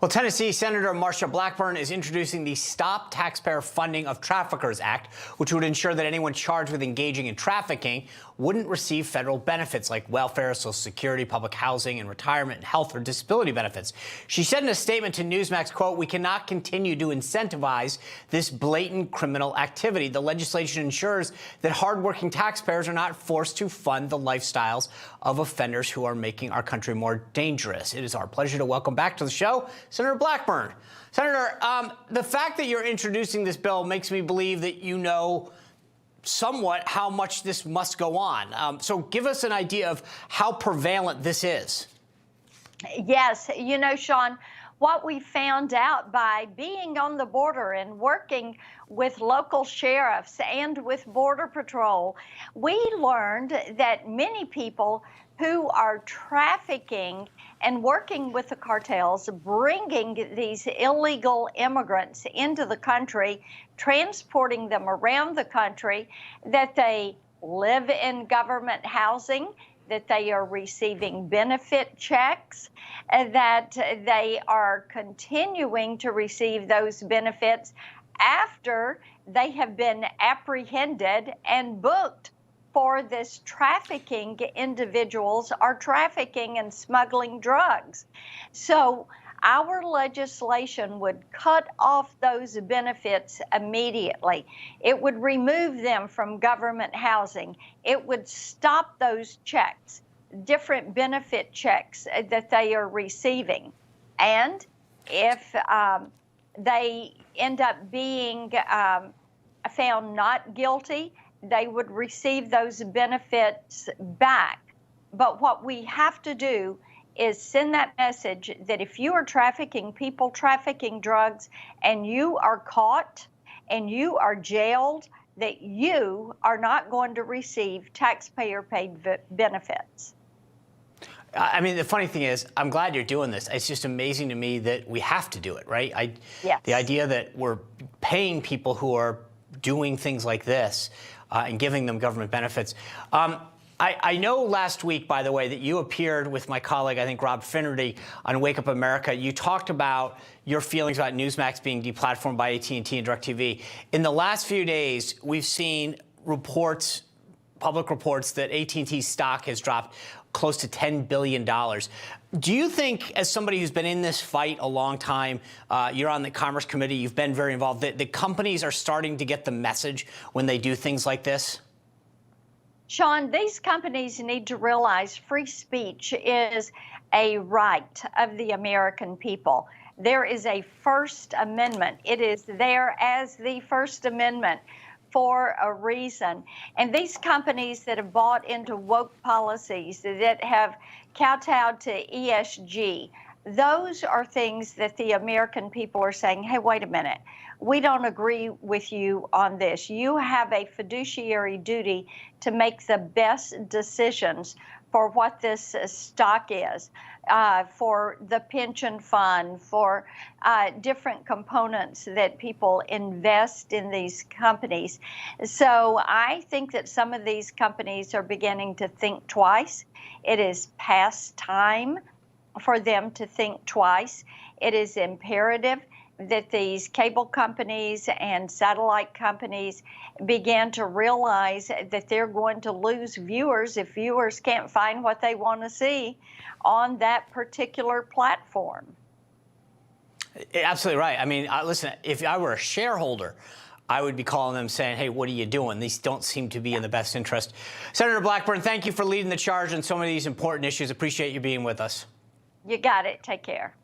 Well, Tennessee Senator Marsha Blackburn is introducing the Stop Taxpayer Funding of Traffickers Act, which would ensure that anyone charged with engaging in trafficking wouldn't receive federal benefits like welfare, Social Security, public housing, and retirement, and health or disability benefits. She said in a statement to Newsmax, quote, "We cannot continue to incentivize this blatant criminal activity. The legislation ensures that hardworking taxpayers are not forced to fund the lifestyles of offenders who are making our country more dangerous." It is our pleasure to welcome back to the show Senator Blackburn. Senator, the fact that you're introducing this bill makes me believe that you know somewhat how much this must go on. So give us an idea of how prevalent this is. Yes, you know, Sean, what we found out by being on the border and working with local sheriffs and with Border Patrol, we learned that many people who are trafficking and working with the cartels, bringing these illegal immigrants into the country, transporting them around the country, that they live in government housing, that they are receiving benefit checks, that they are continuing to receive those benefits after they have been apprehended and booked for this trafficking. Individuals are trafficking and smuggling drugs. So our legislation would cut off those benefits immediately. It would remove them from government housing. It would stop those checks, different benefit checks that they are receiving. And if they end up being found not guilty, they would receive those benefits back. But what we have to do is send that message that if you are trafficking people, trafficking drugs, and you are caught and you are jailed, that you are not going to receive taxpayer-paid benefits. I mean, the funny thing is, I'm glad you're doing this. It's just amazing to me that we have to do it, right? Yes. The idea that we're paying people who are doing things like this and giving them government benefits. I know last week, by the way, that you appeared with my colleague, I think Rob Finnerty, on Wake Up America. You talked about your feelings about Newsmax being deplatformed by AT&T and DirecTV. In the last few days, we've seen reports, public reports, that AT&T stock has dropped close to $10 billion. Do you think, as somebody who's been in this fight a long time, you're on the Commerce Committee, you've been very involved, that the companies are starting to get the message when they do things like this? Sean, these companies need to realize free speech is a right of the American people. There is a First Amendment. It is there as the First Amendment for a reason. And these companies that have bought into woke policies, that have kowtowed to ESG, those are things that the American people are saying, hey, wait a minute, we don't agree with you on this. You have a fiduciary duty to make the best decisions for what this stock is, for the pension fund, for different components that people invest in these companies. So I think that some of these companies are beginning to think twice. It is past time for them to think twice. It is imperative that these cable companies and satellite companies began to realize that they're going to lose viewers if viewers can't find what they want to see on that particular platform. Absolutely right. I mean, listen, if I were a shareholder, I would be calling them saying, hey, what are you doing? These don't seem to be in the best interest. Senator Blackburn, thank you for leading the charge on so many of these important issues. Appreciate you being with us. You got it. Take care.